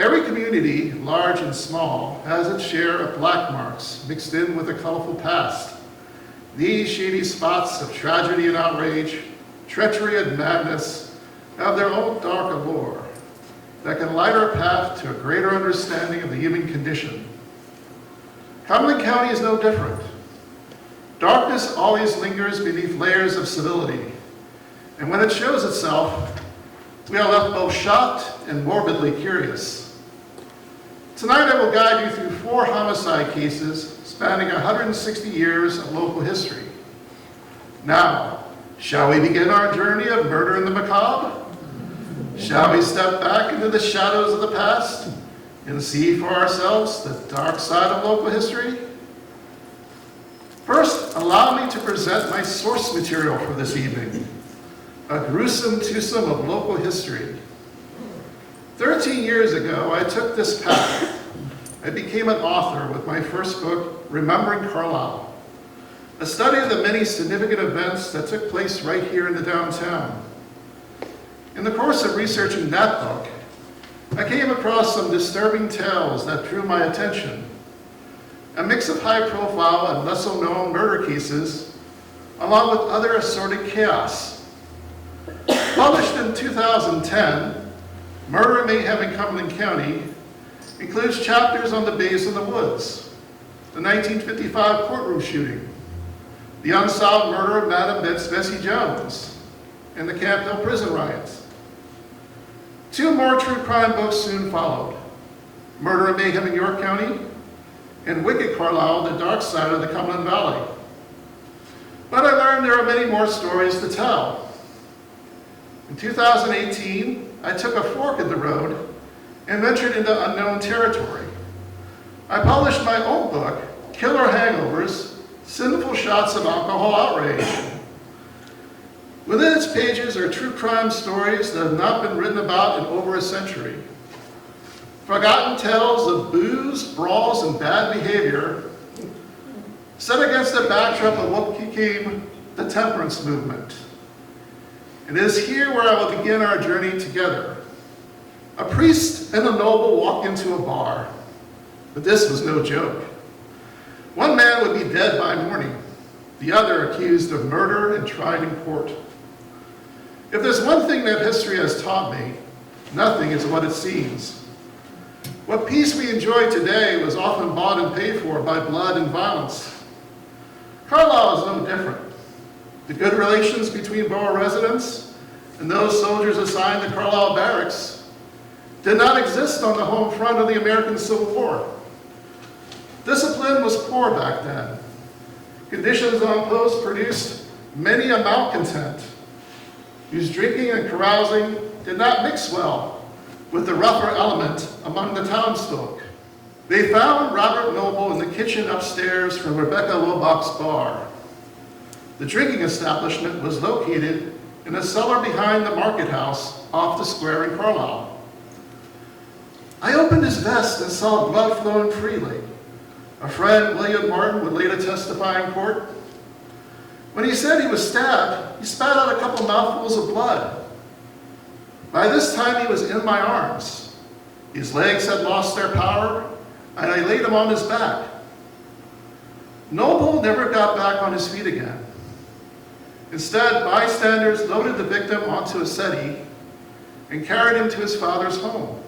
Every community, large and small, has its share of black marks mixed in with a colorful past. These shady spots of tragedy and outrage, treachery and madness have their own dark allure that can light our path to a greater understanding of the human condition. Cumberland County is no different. Darkness always lingers beneath layers of civility, and when it shows itself, we are left both shocked and morbidly curious. Tonight I will guide you through 4 homicide cases spanning 160 years of local history. Now, shall we begin our journey of murder in the macabre? Shall we step back into the shadows of the past and see for ourselves the dark side of local history? First, allow me to present my source material for this evening, a gruesome twosome of local history. 13 years ago, I took this path. I became an author with my first book, Remembering Carlisle, a study of the many significant events that took place right here in the downtown. In the course of researching that book, I came across some disturbing tales that drew my attention. A mix of high-profile and lesser-known murder cases, along with other assorted chaos. Published in 2010, Murder and Mayhem in Cumberland County includes chapters on the Bays in the Woods, the 1955 courtroom shooting, the unsolved murder of Madam Bessie Jones, and the Campbell prison riots. 2 more true crime books soon followed, Murder and Mayhem in York County, and Wicked Carlisle, the dark side of the Cumberland Valley. But I learned there are many more stories to tell. In 2018, I took a fork in the road and ventured into unknown territory. I published my own book, Killer Hangovers, Sinful Shots of Alcohol Outrage. Within its pages are true crime stories that have not been written about in over a century. Forgotten tales of booze, brawls, and bad behavior set against the backdrop of what became the temperance movement. It is here where I will begin our journey together. A priest and a noble walked into a bar, but this was no joke. One man would be dead by morning, the other accused of murder and tried in court. If there's one thing that history has taught me, nothing is what it seems. What peace we enjoy today was often bought and paid for by blood and violence. Carlisle is no different. The good relations between borough residents and those soldiers assigned to Carlisle barracks did not exist on the home front of the American Civil War. Discipline was poor back then. Conditions on post produced many a malcontent whose drinking and carousing did not mix well with the rougher element among the townsfolk. They found Robert Noble in the kitchen upstairs from Rebecca Lobach's bar. The drinking establishment was located in a cellar behind the market house off the square in Carlisle. I opened his vest and saw blood flowing freely. A friend, William Martin, would later testify in court. When he said he was stabbed, he spat out a couple mouthfuls of blood. By this time, he was in my arms. His legs had lost their power, and I laid him on his back. Noble never got back on his feet again. Instead, bystanders loaded the victim onto a settee and carried him to his father's home.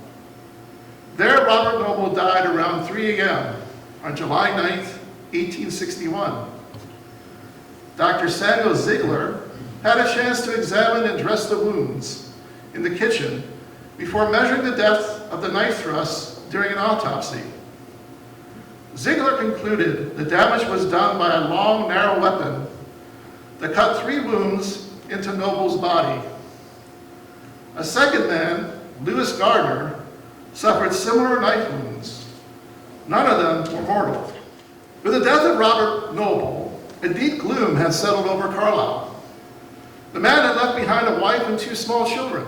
There, Robert Noble died around 3 a.m. on July 9th, 1861. Dr. Samuel Ziegler had a chance to examine and dress the wounds in the kitchen before measuring the depth of the knife thrust during an autopsy. Ziegler concluded the damage was done by a long, narrow weapon that cut 3 wounds into Noble's body. A second man, Lewis Gardner, suffered similar knife wounds. None of them were mortal. With the death of Robert Noble, a deep gloom had settled over Carlisle. The man had left behind a wife and 2 small children.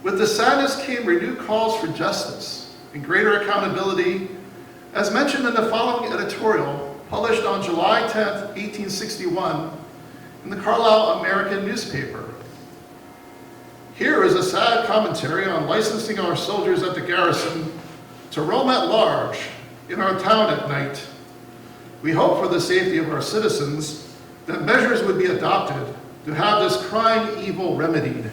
With the sadness came renewed calls for justice and greater accountability, as mentioned in the following editorial published on July 10, 1861, in the Carlisle American newspaper. Here is a sad commentary on licensing our soldiers at the garrison to roam at large in our town at night. We hope for the safety of our citizens that measures would be adopted to have this crying evil remedied.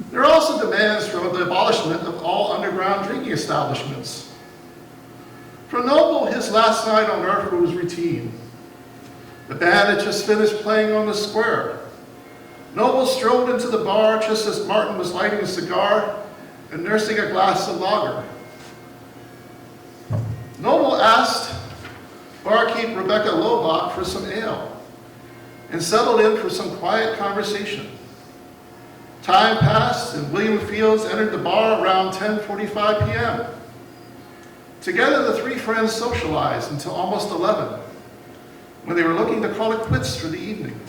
There are also demands for the abolishment of all underground drinking establishments. For Noble, his last night on earth was routine. The band had just finished playing on the square. Noble strolled into the bar just as Martin was lighting a cigar and nursing a glass of lager. Noble asked barkeep Rebecca Lobach for some ale and settled in for some quiet conversation. Time passed and William Fields entered the bar around 10:45 p.m. Together, the three friends socialized until almost 11, when they were looking to call it quits for the evening.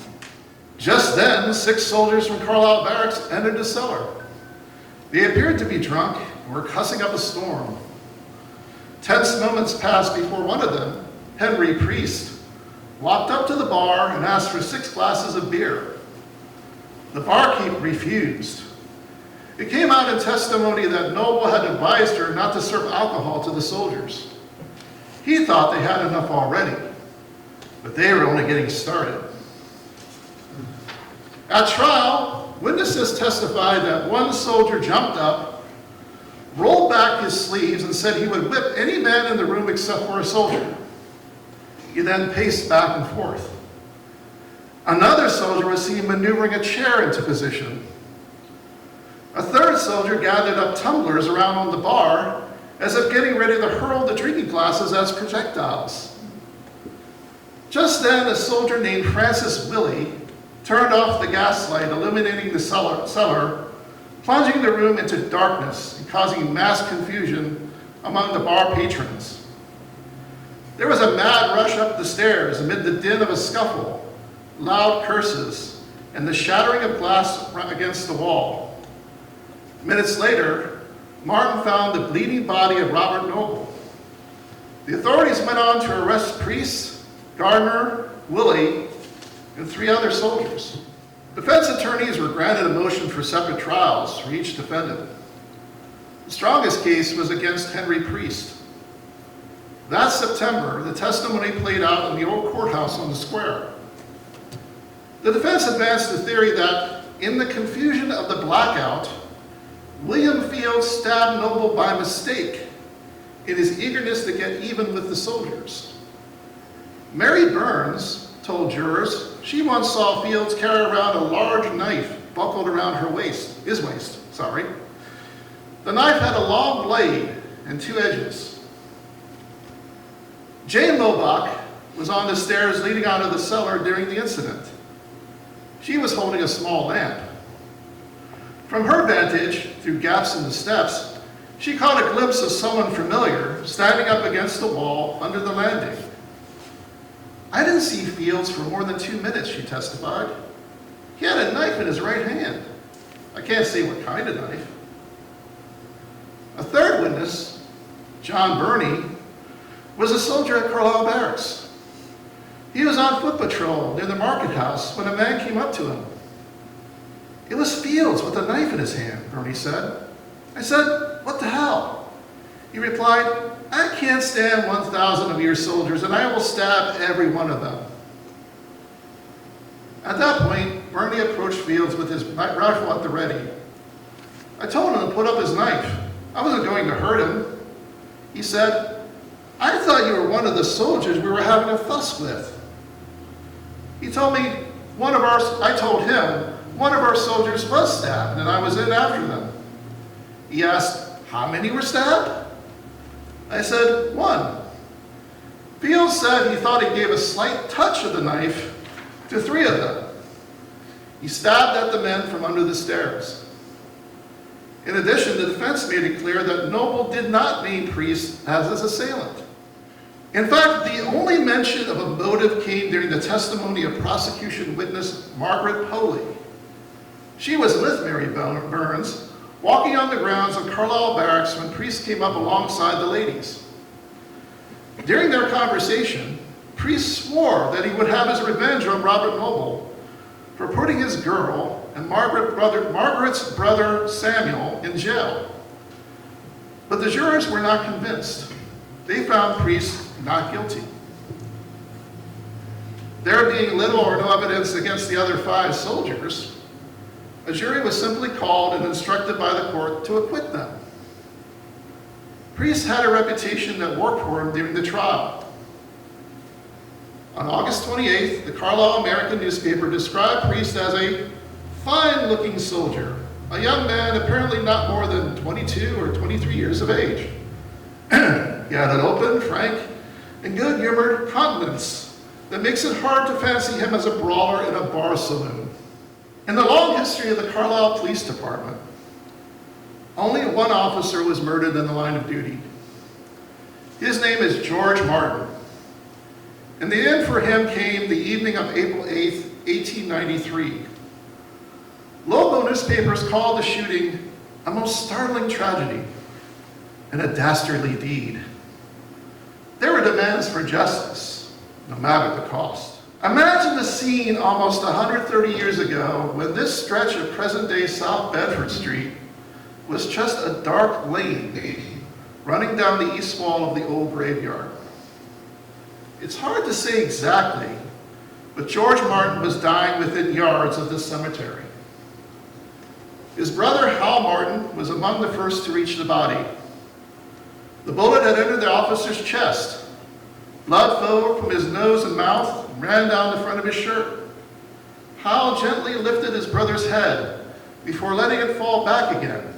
Just then, 6 soldiers from Carlisle Barracks entered the cellar. They appeared to be drunk and were cussing up a storm. Tense moments passed before one of them, Henry Priest, walked up to the bar and asked for 6 glasses of beer. The barkeep refused. It came out in testimony that Noble had advised her not to serve alcohol to the soldiers. He thought they had enough already, but they were only getting started. At trial, witnesses testified that one soldier jumped up, rolled back his sleeves, and said he would whip any man in the room except for a soldier. He then paced back and forth. Another soldier was seen maneuvering a chair into position. A third soldier gathered up tumblers around on the bar as if getting ready to hurl the drinking glasses as projectiles. Just then, a soldier named Francis Willie turned off the gas light, illuminating the cellar, plunging the room into darkness and causing mass confusion among the bar patrons. There was a mad rush up the stairs amid the din of a scuffle, loud curses, and the shattering of glass against the wall. Minutes later, Martin found the bleeding body of Robert Noble. The authorities went on to arrest Priest, Gardner, Willie, and 3 other soldiers. Defense attorneys were granted a motion for separate trials for each defendant. The strongest case was against Henry Priest. That September, the testimony played out in the old courthouse on the square. The defense advanced the theory that, in the confusion of the blackout, William Fields stabbed Noble by mistake in his eagerness to get even with the soldiers. Mary Burns told jurors she once saw Fields carry around a large knife buckled around his waist. The knife had a long blade and 2 edges. Jane Lobach was on the stairs leading out of the cellar during the incident. She was holding a small lamp. From her vantage, through gaps in the steps, she caught a glimpse of someone familiar standing up against the wall under the landing. I didn't see Fields for more than 2 minutes, she testified. He had a knife in his right hand. I can't say what kind of knife. A third witness, John Burney, was a soldier at Carlisle Barracks. He was on foot patrol near the market house when a man came up to him. It was Fields with a knife in his hand, Burney said. I said, what the hell? He replied, I can't stand 1,000 of your soldiers, and I will stab every one of them. At that point, Burney approached Fields with his rifle at the ready. I told him to put up his knife. I wasn't going to hurt him. He said, I thought you were one of the soldiers we were having a fuss with. He told me I told him one of our soldiers was stabbed, and I was in after them. He asked, how many were stabbed? I said, 1. Fields said he thought he gave a slight touch of the knife to 3 of them. He stabbed at the men from under the stairs. In addition, the defense made it clear that Noble did not name Priest as his assailant. In fact, the only mention of a motive came during the testimony of prosecution witness Margaret Poley. She was with Mary Burns, walking on the grounds of Carlisle Barracks when Priest came up alongside the ladies. During their conversation, Priest swore that he would have his revenge on Robert Noble for putting his girl and Margaret's brother Samuel in jail. But the jurors were not convinced. They found Priest not guilty. There being little or no evidence against the other 5 soldiers, a jury was simply called and instructed by the court to acquit them. Priest had a reputation that worked for him during the trial. On August 28th, the Carlisle American newspaper described Priest as a fine-looking soldier, a young man apparently not more than 22 or 23 years of age. He had an open, frank, and good-humored countenance that makes it hard to fancy him as a brawler in a bar saloon. In the long history of the Carlisle Police Department, only one officer was murdered in the line of duty. His name is George Martin. And the end for him came the evening of April 8th, 1893. Local newspapers called the shooting a most startling tragedy and a dastardly deed. There were demands for justice, no matter the cost. Imagine the scene almost 130 years ago when this stretch of present-day South Bedford Street was just a dark lane running down the east wall of the old graveyard. It's hard to say exactly, but George Martin was dying within yards of this cemetery. His brother, Hal Martin, was among the first to reach the body. The bullet had entered the officer's chest. Blood flowed from his nose and mouth and ran down the front of his shirt. Hal gently lifted his brother's head before letting it fall back again.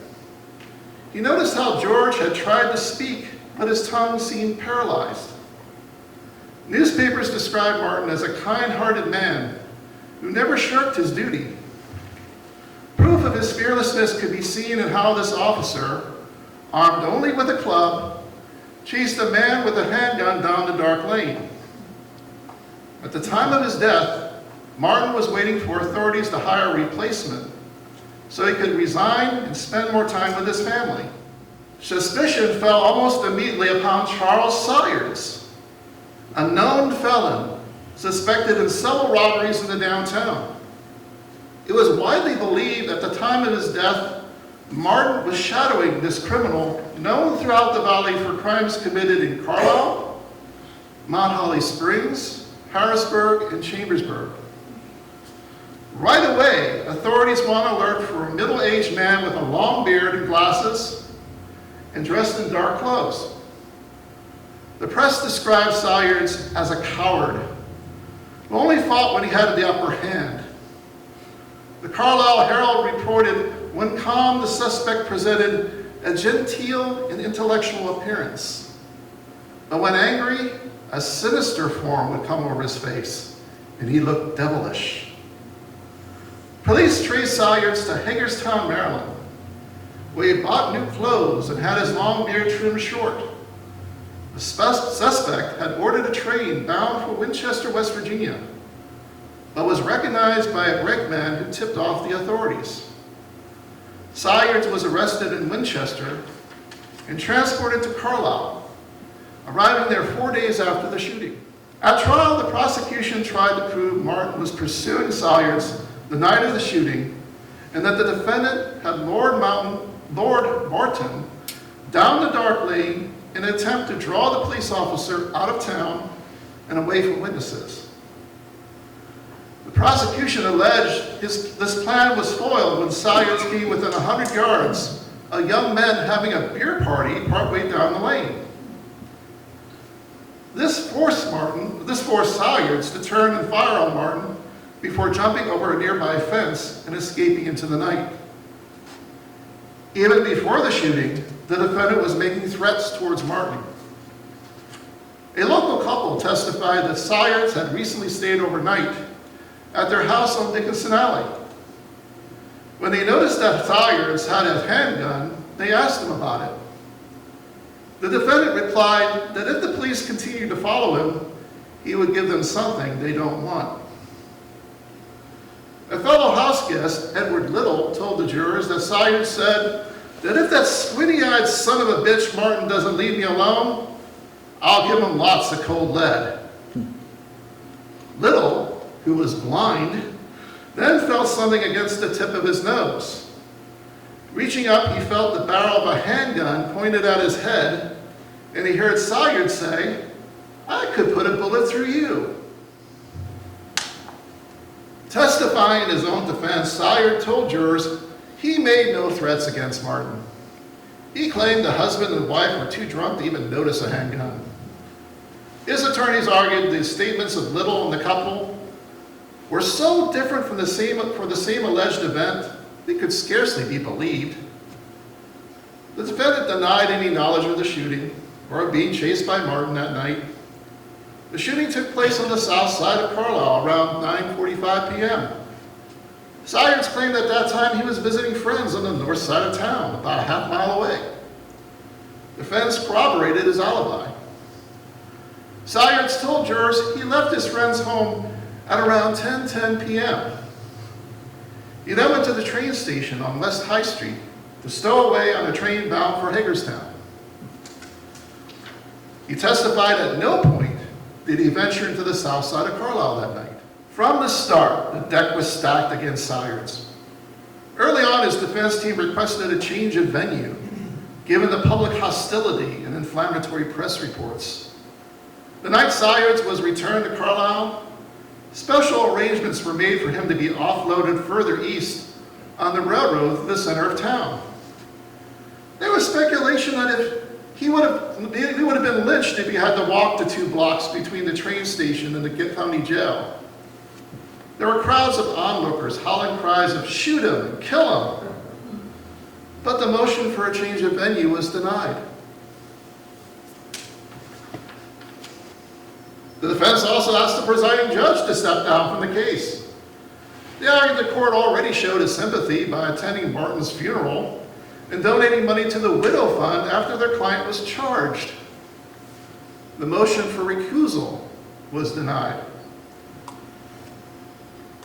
He noticed how George had tried to speak, but his tongue seemed paralyzed. Newspapers described Martin as a kind-hearted man who never shirked his duty. Proof of his fearlessness could be seen in how this officer, armed only with a club, chased a man with a handgun down the dark lane. At the time of his death, Martin was waiting for authorities to hire a replacement so he could resign and spend more time with his family. Suspicion fell almost immediately upon Charles Salyards, a known felon suspected in several robberies in the downtown. It was widely believed at the time of his death, Martin was shadowing this criminal known throughout the valley for crimes committed in Carlisle, Mount Holly Springs, Harrisburg, and Chambersburg. Right away, authorities were on alert for a middle-aged man with a long beard and glasses and dressed in dark clothes. The press described Salyards as a coward who only fought when he had the upper hand. The Carlisle Herald reported, when calm, the suspect presented a genteel and intellectual appearance. But when angry, a sinister form would come over his face, and he looked devilish. Police traced Salyards to Hagerstown, Maryland, where he bought new clothes and had his long beard trimmed short. The suspect had ordered a train bound for Winchester, West Virginia, but was recognized by a brakeman who tipped off the authorities. Salyards was arrested in Winchester and transported to Carlisle, arriving there 4 days after the shooting. At trial, the prosecution tried to prove Martin was pursuing Salyards the night of the shooting, and that the defendant had lured Martin down the dark lane in an attempt to draw the police officer out of town and away from witnesses. The prosecution alleged this plan was foiled when Salyards came within 100 yards of young men having a beer party partway down the lane. This forced Salyards to turn and fire on Martin before jumping over a nearby fence and escaping into the night. Even before the shooting, the defendant was making threats towards Martin. A local couple testified that Salyards had recently stayed overnight at their house on Dickinson Alley. When they noticed that Salyards had a handgun, they asked him about it. The defendant replied that if the police continued to follow him, he would give them something they don't want. A fellow house guest, Edward Little, told the jurors that Salyards said that if that squinty-eyed son of a bitch Martin doesn't leave me alone, I'll give him lots of cold lead. Little, who was blind, then felt something against the tip of his nose. Reaching up, he felt the barrel of a handgun pointed at his head, and he heard Salyards say, "I could put a bullet through you." Testifying in his own defense, Salyards told jurors he made no threats against Martin. He claimed the husband and wife were too drunk to even notice a handgun. His attorneys argued the statements of Little and the couple were so different for the same alleged event, they could scarcely be believed. The defendant denied any knowledge of the shooting or of being chased by Martin that night. The shooting took place on the south side of Carlisle around 9:45 p.m. Salyards claimed at that time he was visiting friends on the north side of town, about a half mile away. Defense corroborated his alibi. Salyards told jurors he left his friend's home at around 10:10 p.m. He then went to the train station on West High Street to stow away on a train bound for Hagerstown. He testified at no point did he venture into the south side of Carlisle that night. From the start, the deck was stacked against Salyards. Early on, his defense team requested a change of venue, given the public hostility and inflammatory press reports. The night Salyards was returned to Carlisle, special arrangements were made for him to be offloaded further east on the railroad to the center of town. There was speculation that he would have been lynched if he had to walk the 2 blocks between the train station and the county jail. There were crowds of onlookers howling cries of "shoot him" and "kill him." But the motion for a change of venue was denied. The defense also asked the presiding judge to step down from the case. They argued the court already showed its sympathy by attending Martin's funeral and donating money to the widow fund after their client was charged. The motion for recusal was denied.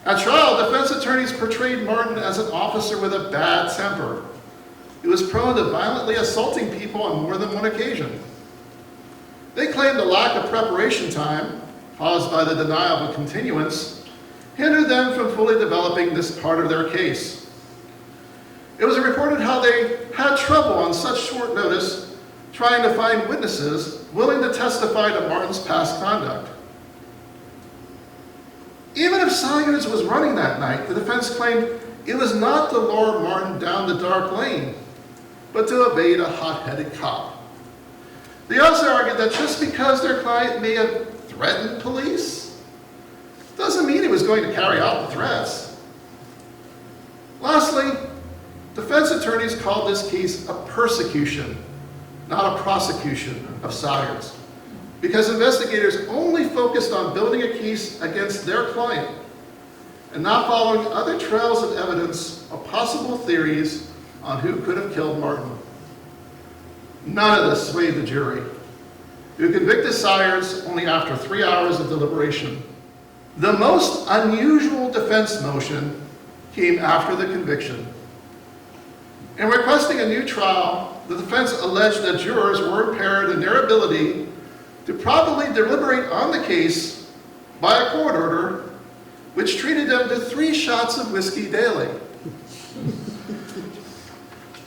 At trial, defense attorneys portrayed Martin as an officer with a bad temper. He was prone to violently assaulting people on more than one occasion. They claimed the lack of preparation time, caused by the denial of a continuance, hindered them from fully developing this part of their case. It was reported how they had trouble on such short notice trying to find witnesses willing to testify to Martin's past conduct. Even if Salyards was running that night, the defense claimed it was not to lure Martin down the dark lane, but to evade a hot-headed cop. They also argued that just because their client may have threatened police, doesn't mean he was going to carry out the threats. Lastly, defense attorneys called this case a persecution, not a prosecution of Salyards, because investigators only focused on building a case against their client and not following other trails of evidence or possible theories on who could have killed Martin. None of this swayed the jury, who convicted Salyards only after 3 hours of deliberation. The most unusual defense motion came after the conviction. In requesting a new trial, the defense alleged that jurors were impaired in their ability to properly deliberate on the case by a court order which treated them to 3 shots of whiskey daily.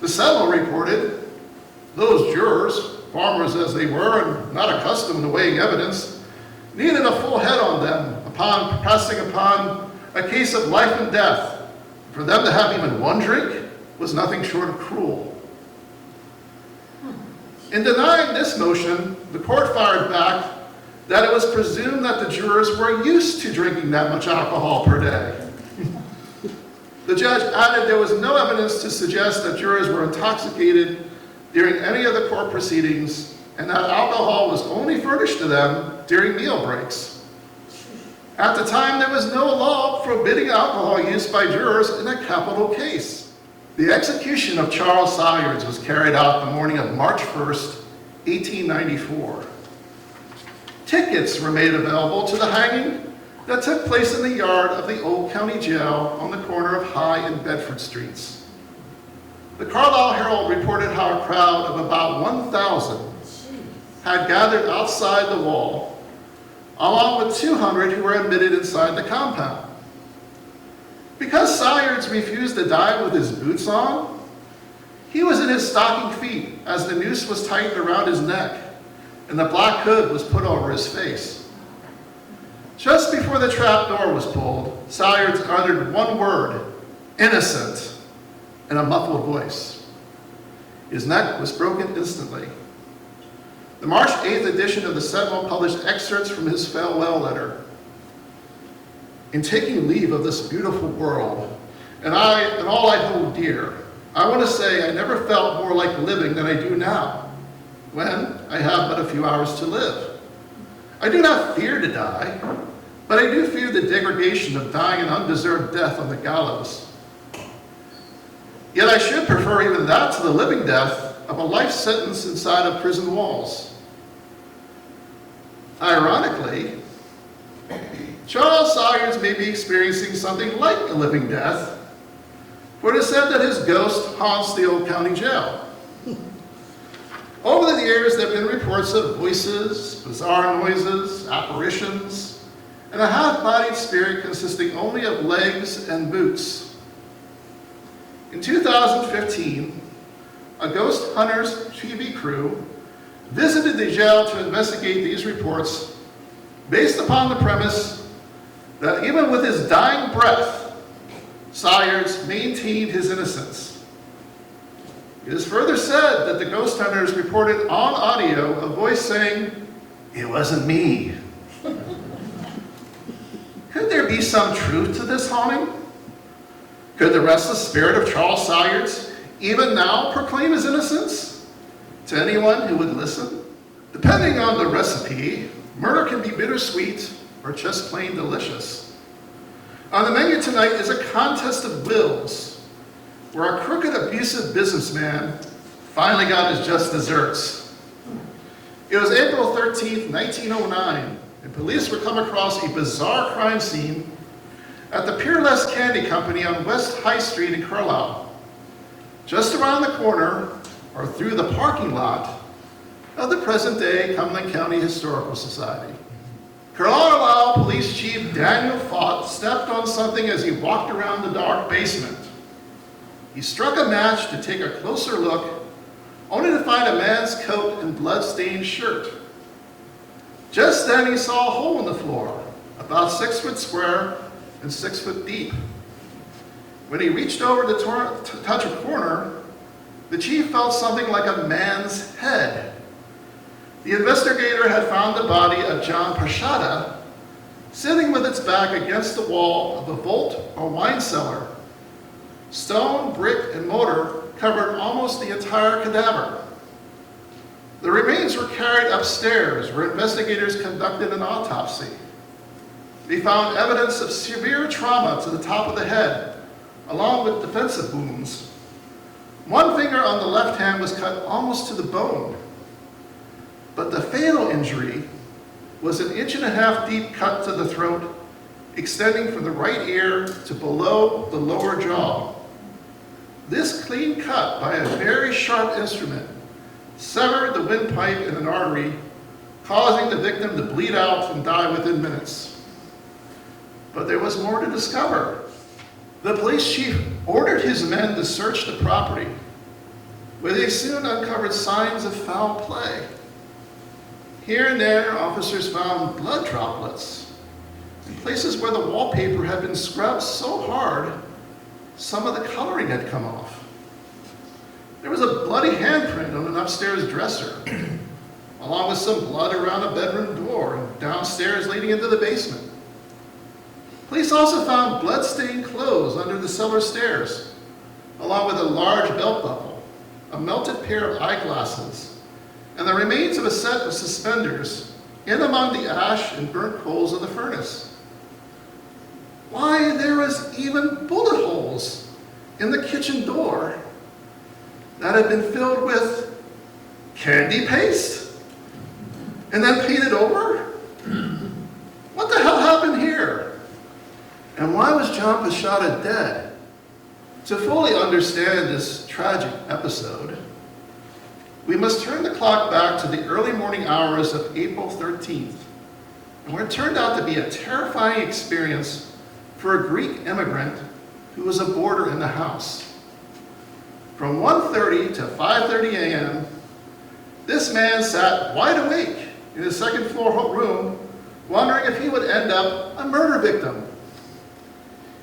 The Sentinel reported those jurors, farmers as they were and not accustomed to weighing evidence, needed a full head on them upon passing upon a case of life and death. For them to have even 1 drink was nothing short of cruel. In denying this motion, the court fired back that it was presumed that the jurors were used to drinking that much alcohol per day. The judge added there was no evidence to suggest that jurors were intoxicated during any of the court proceedings and that alcohol was only furnished to them during meal breaks. At the time, there was no law forbidding alcohol use by jurors in a capital case. The execution of Charles Salyards was carried out the morning of March 1st, 1894. Tickets were made available to the hanging that took place in the yard of the Old County Jail on the corner of High and Bedford Streets. The Carlisle Herald reported how a crowd of about 1,000 had gathered outside the wall, along with 200 who were admitted inside the compound. Because Salyards refused to die with his boots on, he was in his stocking feet as the noose was tightened around his neck and the black hood was put over his face. Just before the trap door was pulled, Salyards uttered one word, "innocent," in a muffled voice. His neck was broken instantly. The March 8th edition of the Sentinel published excerpts from his farewell letter. "In taking leave of this beautiful world, and all I hold dear, I want to say I never felt more like living than I do now, when I have but a few hours to live. I do not fear to die, but I do fear the degradation of dying an undeserved death on the gallows. Yet I should prefer even that to the living death of a life sentence inside of prison walls." Ironically, Charles Salyards may be experiencing something like a living death, for it is said that his ghost haunts the old county jail. Over the years, there have been reports of voices, bizarre noises, apparitions, and a half-bodied spirit consisting only of legs and boots. In 2015, a ghost hunters TV crew visited the jail to investigate these reports based upon the premise that even with his dying breath, Salyards maintained his innocence. It is further said that the ghost hunters reported on audio a voice saying, "It wasn't me." Could there be some truth to this haunting? Could the restless spirit of Charles Salyards even now proclaim his innocence to anyone who would listen? Depending on the recipe, murder can be bittersweet or just plain delicious. On the menu tonight is a contest of wills, where a crooked, abusive businessman finally got his just desserts. It was April 13th, 1909, and police were come across a bizarre crime scene at the Peerless Candy Company on West High Street in Carlisle, just around the corner, or through the parking lot, of the present-day Cumberland County Historical Society. Carlisle Police Chief Daniel Fott stepped on something as he walked around the dark basement. He struck a match to take a closer look, only to find a man's coat and blood-stained shirt. Just then he saw a hole in the floor, about 6 foot square and 6 foot deep. When he reached over to touch a corner, the chief felt something like a man's head. The investigator had found the body of John Prashada sitting with its back against the wall of a vault or wine cellar. Stone, brick, and mortar covered almost the entire cadaver. The remains were carried upstairs, where investigators conducted an autopsy. They found evidence of severe trauma to the top of the head, along with defensive wounds. One finger on the left hand was cut almost to the bone. But the fatal injury was an 1.5 inch deep cut to the throat, extending from the right ear to below the lower jaw. This clean cut by a very sharp instrument severed the windpipe in an artery, causing the victim to bleed out and die within minutes. But there was more to discover. The police chief ordered his men to search the property, where they soon uncovered signs of foul play. Here and there, officers found blood droplets in places where the wallpaper had been scrubbed so hard, some of the coloring had come off. There was a bloody handprint on an upstairs dresser, along with some blood around a bedroom door and downstairs leading into the basement. Police also found blood-stained clothes under the cellar stairs, along with a large belt buckle, a melted pair of eyeglasses, and the remains of a set of suspenders in among the ash and burnt coals of the furnace. Why, there was even bullet holes in the kitchen door that had been filled with candy paste and then painted over? What the hell happened here? And why was John Prashada dead? To fully understand this tragic episode, we must turn the clock back to the early morning hours of April 13th, and what turned out to be a terrifying experience for a Greek immigrant who was a boarder in the house. From 1:30 to 5:30 a.m., this man sat wide awake in his second-floor room, wondering if he would end up a murder victim.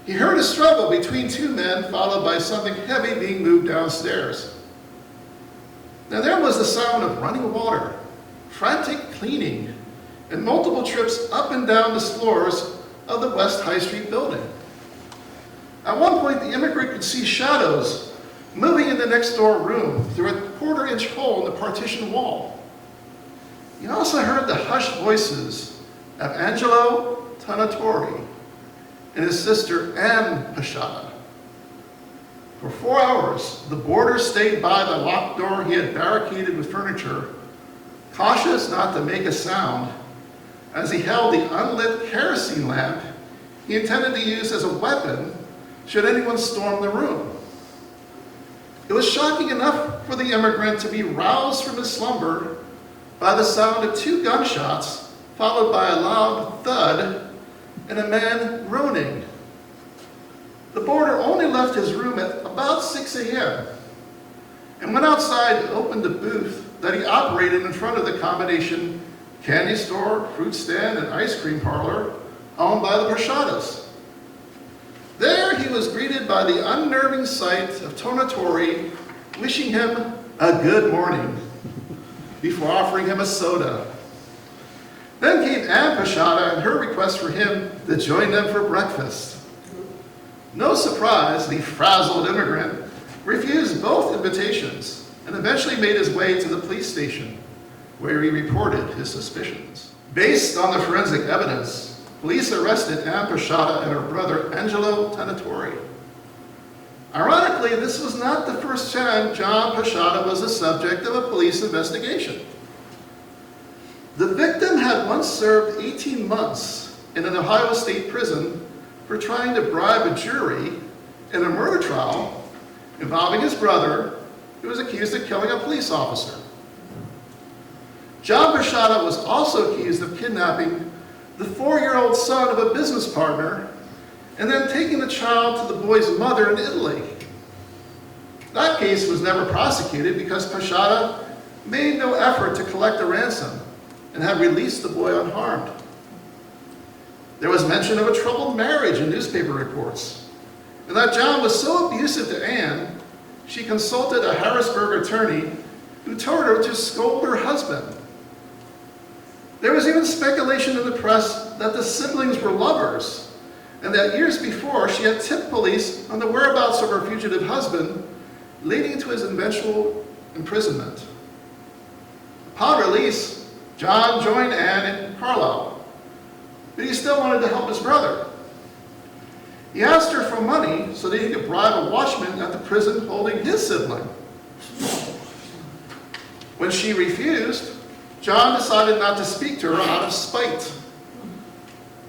He heard a struggle between two men, followed by something heavy being moved downstairs. Now there was the sound of running water, frantic cleaning, and multiple trips up and down the floors of the West High Street building. At one point, the immigrant could see shadows moving in the next door room through a quarter-inch hole in the partition wall. He also heard the hushed voices of Angelo Tonatori and his sister Ann Pashada. For 4 hours, the boarder stayed by the locked door he had barricaded with furniture, cautious not to make a sound, as he held the unlit kerosene lamp he intended to use as a weapon should anyone storm the room. It was shocking enough for the immigrant to be roused from his slumber by the sound of 2 gunshots, followed by a loud thud and a man groaning. The boarder only left his room at about 6 a.m. and went outside to open the booth that he operated in front of the combination candy store, fruit stand, and ice cream parlor owned by the Pashadas. There he was greeted by the unnerving sight of Tonatori wishing him a good morning before offering him a soda. Then came Ann Pashada and her request for him to join them for breakfast. No surprise, the frazzled immigrant refused both invitations and eventually made his way to the police station, where he reported his suspicions. Based on the forensic evidence, police arrested Ann Pashada and her brother Angelo Tonatori. Ironically, this was not the first time John Pashada was the subject of a police investigation. The victim had once served 18 months in an Ohio State prison for trying to bribe a jury in a murder trial involving his brother, who was accused of killing a police officer. John Pashada was also accused of kidnapping the 4-year-old son of a business partner and then taking the child to the boy's mother in Italy. That case was never prosecuted because Pashada made no effort to collect a ransom and had released the boy unharmed. There was mention of a troubled marriage in newspaper reports, and that John was so abusive to Ann, she consulted a Harrisburg attorney who told her to scold her husband. There was even speculation in the press that the siblings were lovers, and that years before she had tipped police on the whereabouts of her fugitive husband, leading to his eventual imprisonment. Upon release, John joined Ann in Carlisle, but he still wanted to help his brother. He asked her for money so that he could bribe a watchman at the prison holding his sibling. When she refused, John decided not to speak to her out of spite.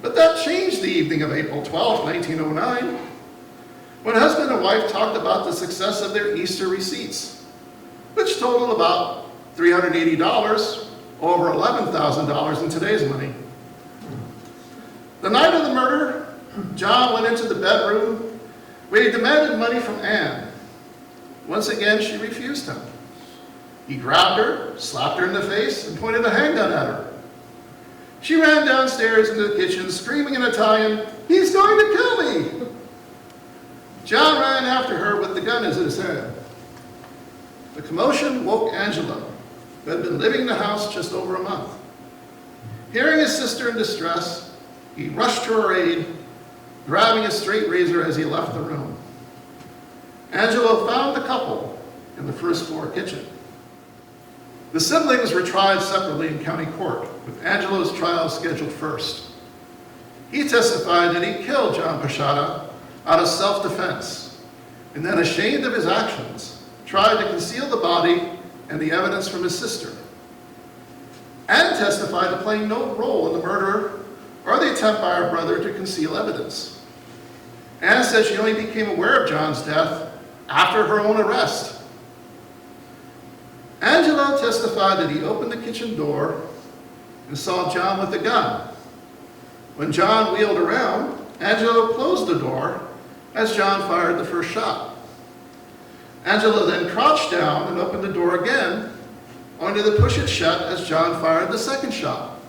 But that changed the evening of April 12, 1909, when husband and wife talked about the success of their Easter receipts, which totaled about $380, over $11,000 in today's money. The night of the murder, John went into the bedroom where he demanded money from Ann. Once again, she refused him. He grabbed her, slapped her in the face, and pointed a handgun at her. She ran downstairs into the kitchen, screaming in Italian, "He's going to kill me!" John ran after her with the gun in his hand. The commotion woke Angelo, who had been living in the house just over a month. Hearing his sister in distress, he rushed to her aid, grabbing a straight razor as he left the room. Angelo found the couple in the first floor kitchen. The siblings were tried separately in county court, with Angelo's trial scheduled first. He testified that he killed John Pashada out of self-defense, and then, ashamed of his actions, tried to conceal the body and the evidence from his sister. Ann testified to playing no role in the murder or the attempt by her brother to conceal evidence. Ann said she only became aware of John's death after her own arrest. Angelo testified that he opened the kitchen door and saw John with a gun. When John wheeled around, Angelo closed the door as John fired the first shot. Angelo then crouched down and opened the door again, only to push it shut as John fired the second shot.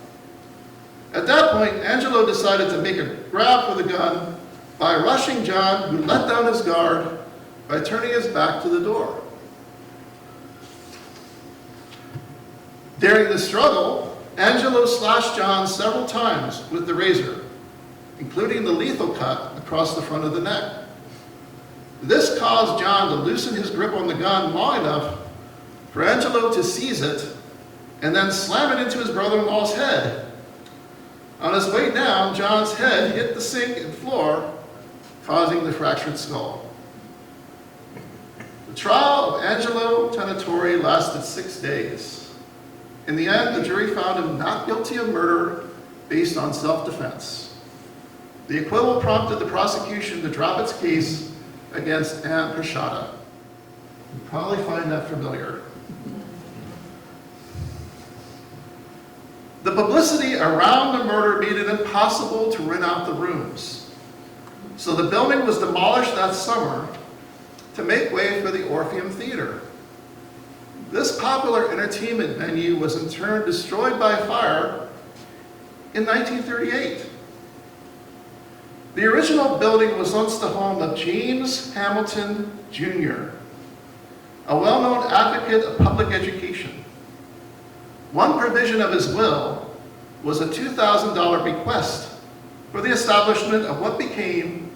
At that point, Angelo decided to make a grab for the gun by rushing John, who let down his guard by turning his back to the door. During the struggle, Angelo slashed John several times with the razor, including the lethal cut across the front of the neck. This caused John to loosen his grip on the gun long enough for Angelo to seize it and then slam it into his brother-in-law's head. On his way down, John's head hit the sink and floor, causing the fractured skull. The trial of Angelo Tenatori lasted 6 days. In the end, the jury found him not guilty of murder based on self-defense. The acquittal prompted the prosecution to drop its case against Ann Prashada. You probably find that familiar. The publicity around the murder made it impossible to rent out the rooms. So the building was demolished that summer to make way for the Orpheum Theater. This popular entertainment venue was in turn destroyed by fire in 1938. The original building was once the home of James Hamilton, Jr., a well-known advocate of public education. One provision of his will was a $2,000 bequest for the establishment of what became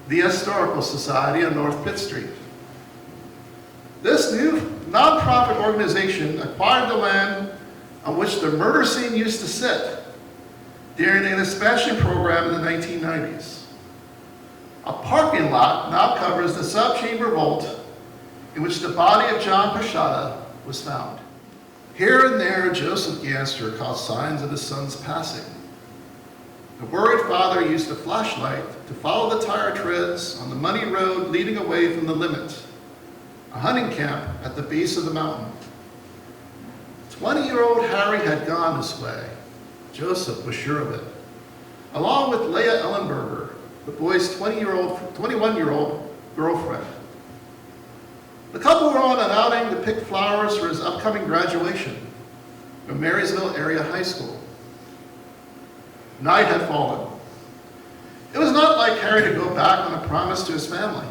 the Historical Society on North Pitt Street. This new nonprofit organization acquired the land on which the murder scene used to sit during an expansion program in the 1990s. A parking lot now covers the sub-chamber vault in which the body of John Prashada was found. Here and there, Joseph Ganster caught signs of his son's passing. The worried father used a flashlight to follow the tire treads on the muddy road leading away from the limit, a hunting camp at the base of the mountain. 20-year-old Harry had gone this way. Joseph was sure of it, along with Leah Ellenberger, the boy's 21-year-old girlfriend. The couple were on an outing to pick flowers for his upcoming graduation from Marysville Area High School. Night had fallen. It was not like Harry to go back on a promise to his family.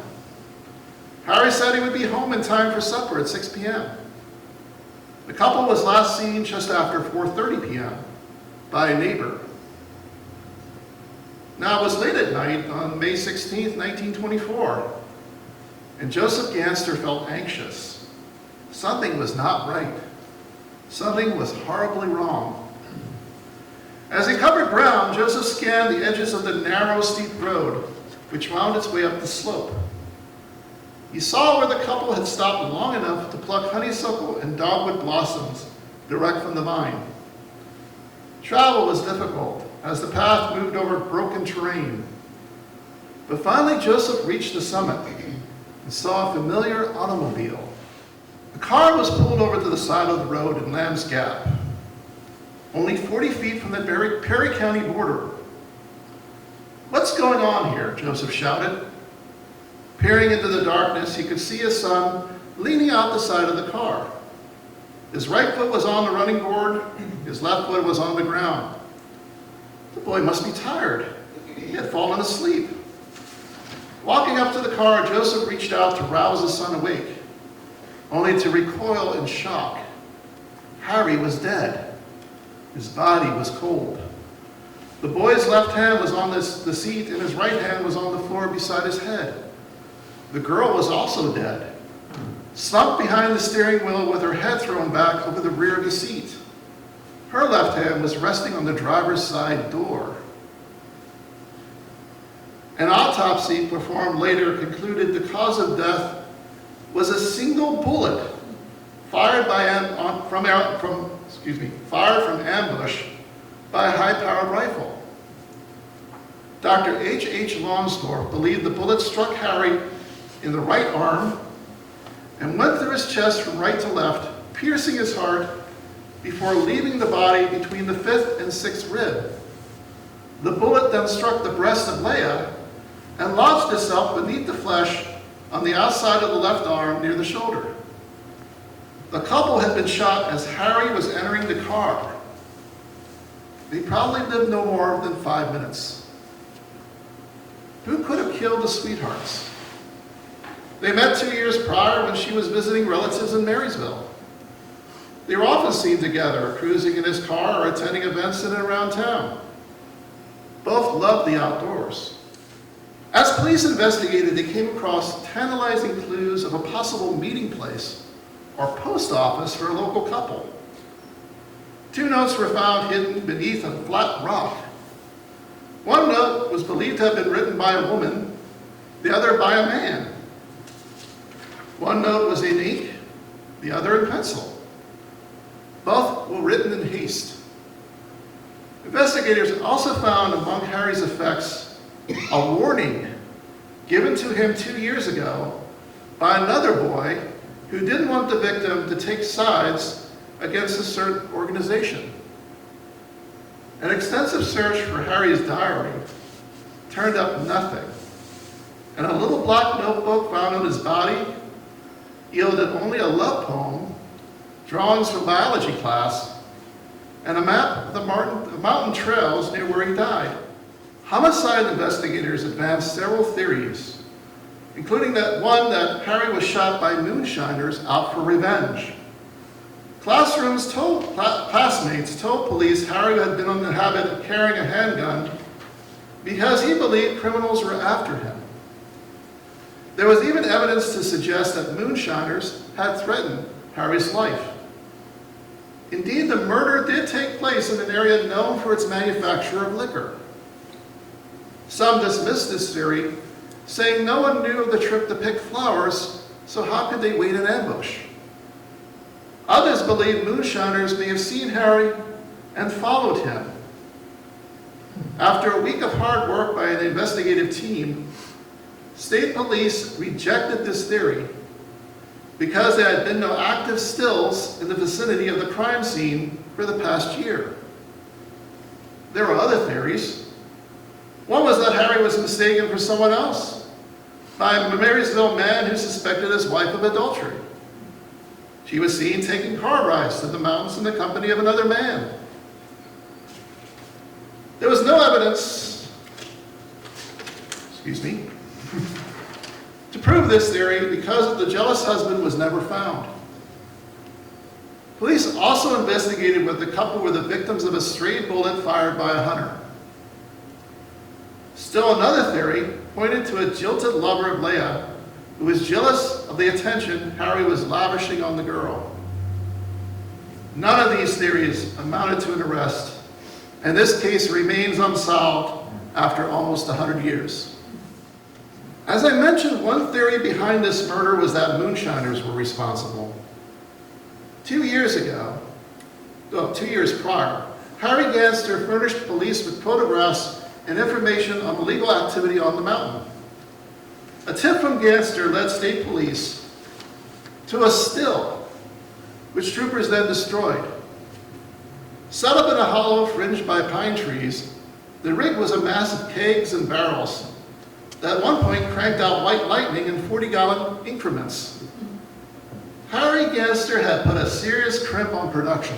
Harry said he would be home in time for supper at 6 p.m. The couple was last seen just after 4:30 p.m. by a neighbor. Now, it was late at night on May 16, 1924, and Joseph Ganster felt anxious. Something was not right. Something was horribly wrong. As he covered ground, Joseph scanned the edges of the narrow, steep road, which wound its way up the slope. He saw where the couple had stopped long enough to pluck honeysuckle and dogwood blossoms direct from the vine. Travel was difficult, as the path moved over broken terrain. But finally, Joseph reached the summit and saw a familiar automobile. The car was pulled over to the side of the road in Lamb's Gap, only 40 feet from the Perry County border. "What's going on here?" Joseph shouted. Peering into the darkness, he could see his son leaning out the side of the car. His right foot was on the running board, his left foot was on the ground. The boy must be tired. He had fallen asleep. Walking up to the car, Joseph reached out to rouse his son awake, only to recoil in shock. Harry was dead. His body was cold. The boy's left hand was on the seat and his right hand was on the floor beside his head. The girl was also dead, slumped behind the steering wheel with her head thrown back over the rear of the seat. Her left hand was resting on the driver's side door. An autopsy performed later concluded the cause of death was a single bullet fired from ambush by a high-powered rifle. Dr. H.H. Longsdorff believed the bullet struck Harry in the right arm and went through his chest from right to left, piercing his heart before leaving the body between the 5th and 6th rib. The bullet then struck the breast of Leah and lodged itself beneath the flesh on the outside of the left arm near the shoulder. The couple had been shot as Harry was entering the car. They probably lived no more than 5 minutes. Who could have killed the sweethearts? They met 2 years prior when she was visiting relatives in Marysville. They were often seen together, cruising in his car or attending events in and around town. Both loved the outdoors. As police investigated, they came across tantalizing clues of a possible meeting place or post office for a local couple. 2 notes were found hidden beneath a flat rock. One note was believed to have been written by a woman, the other by a man. One note was in ink, the other in pencil. Both were written in haste. Investigators also found among Harry's effects a warning given to him 2 years ago by another boy who didn't want the victim to take sides against a certain organization. An extensive search for Harry's diary turned up nothing, and a little black notebook found on his body yielded only a love poem, drawings from biology class, and a map of the mountain trails near where he died. Homicide investigators advanced several theories, including that Harry was shot by moonshiners out for revenge. Classmates told police Harry had been in the habit of carrying a handgun because he believed criminals were after him. There was even evidence to suggest that moonshiners had threatened Harry's life. Indeed, the murder did take place in an area known for its manufacture of liquor. Some dismissed this theory, saying no one knew of the trip to pick flowers, so how could they wait in ambush? Others believe moonshiners may have seen Harry and followed him. After a week of hard work by an investigative team, state police rejected this theory because there had been no active stills in the vicinity of the crime scene for the past year. There were other theories. One was that Harry was mistaken for someone else by a Marysville man who suspected his wife of adultery. She was seen taking car rides to the mountains in the company of another man. There was no evidence, to prove this theory because the jealous husband was never found. Police also investigated whether the couple were the victims of a stray bullet fired by a hunter. Still another theory pointed to a jilted lover of Leah who was jealous of the attention Harry was lavishing on the girl. None of these theories amounted to an arrest, and this case remains unsolved after almost 100 years. As I mentioned, one theory behind this murder was that moonshiners were responsible. 2 years prior, Harry Ganster furnished police with photographs and information on illegal activity on the mountain. A tip from Ganster led state police to a still, which troopers then destroyed. Set up in a hollow fringed by pine trees, the rig was a mass of kegs and barrels that at one point cranked out white lightning in 40-gallon increments. Harry Ganster had put a serious crimp on production.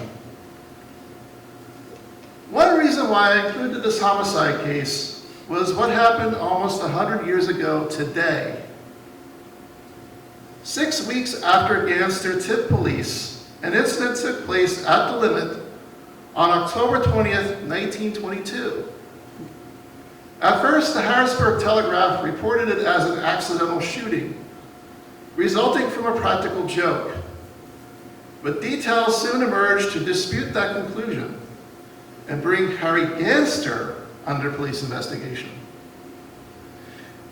One reason why I included this homicide case was what happened almost 100 years ago today. 6 weeks after Ganster tipped police, an incident took place at the limit on October 20th, 1922. At first, the Harrisburg Telegraph reported it as an accidental shooting, resulting from a practical joke. But details soon emerged to dispute that conclusion and bring Harry Ganster under police investigation.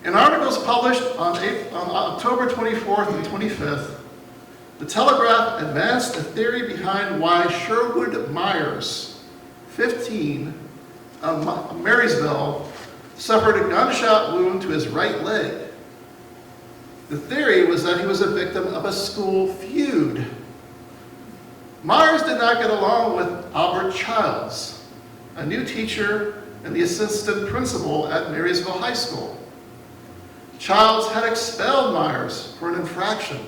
In articles published on October 24th and 25th, the Telegraph advanced a theory behind why Sherwood Myers, 15, of Marysville, suffered a gunshot wound to his right leg. The theory was that he was a victim of a school feud. Myers did not get along with Albert Childs, a new teacher and the assistant principal at Marysville High School. Childs had expelled Myers for an infraction.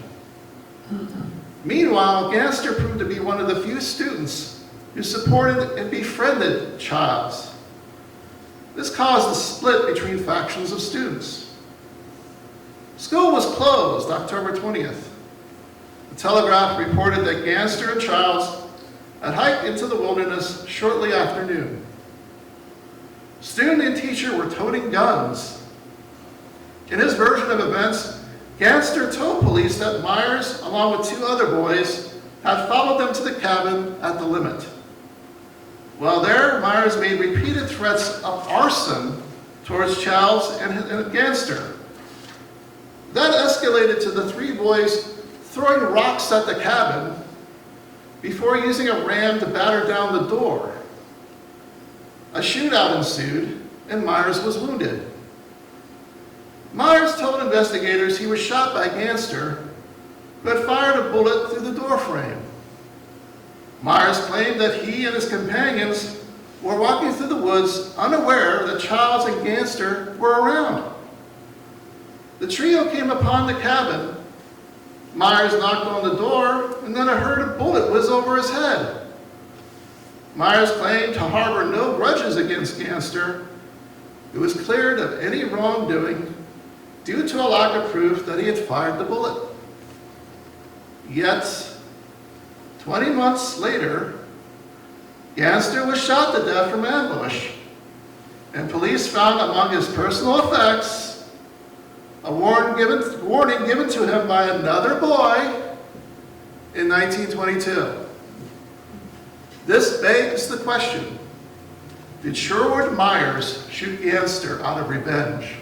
Meanwhile, Ganster proved to be one of the few students who supported and befriended Childs. This caused a split between factions of students. School was closed October 20th. The Telegraph reported that Ganster and Childs had hiked into the wilderness shortly after noon. Student and teacher were toting guns. In his version of events, Ganster told police that Myers, along with 2 other boys, had followed them to the cabin at the limit. While there, Myers made repeated threats of arson towards Childs and Ganster. That escalated to the 3 boys throwing rocks at the cabin before using a ram to batter down the door. A shootout ensued, and Myers was wounded. Myers told investigators he was shot by Ganster, who had fired a bullet through the doorframe. Myers claimed that he and his companions were walking through the woods unaware that Childs and Ganster were around. The trio came upon the cabin. Myers knocked on the door, and then heard a bullet whiz over his head. Myers claimed to harbor no grudges against Ganster, who was cleared of any wrongdoing due to a lack of proof that he had fired the bullet. Yet, 20 months later, Ganster was shot to death from ambush, and police found among his personal effects a warning given to him by another boy in 1922. This begs the question, did Sherwood Myers shoot Ganster out of revenge?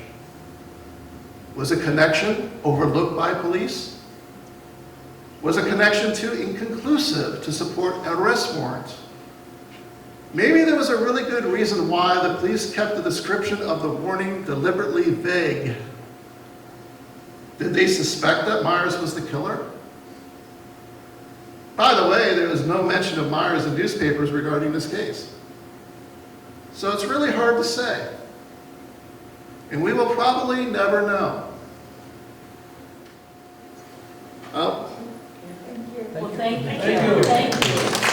Was a connection overlooked by police? Was a connection too inconclusive to support an arrest warrant? Maybe there was a really good reason why the police kept the description of the warning deliberately vague. Did they suspect that Myers was the killer? By the way, there was no mention of Myers in newspapers regarding this case. So it's really hard to say. And we will probably never know. Oh. Well, thank you. Thank you.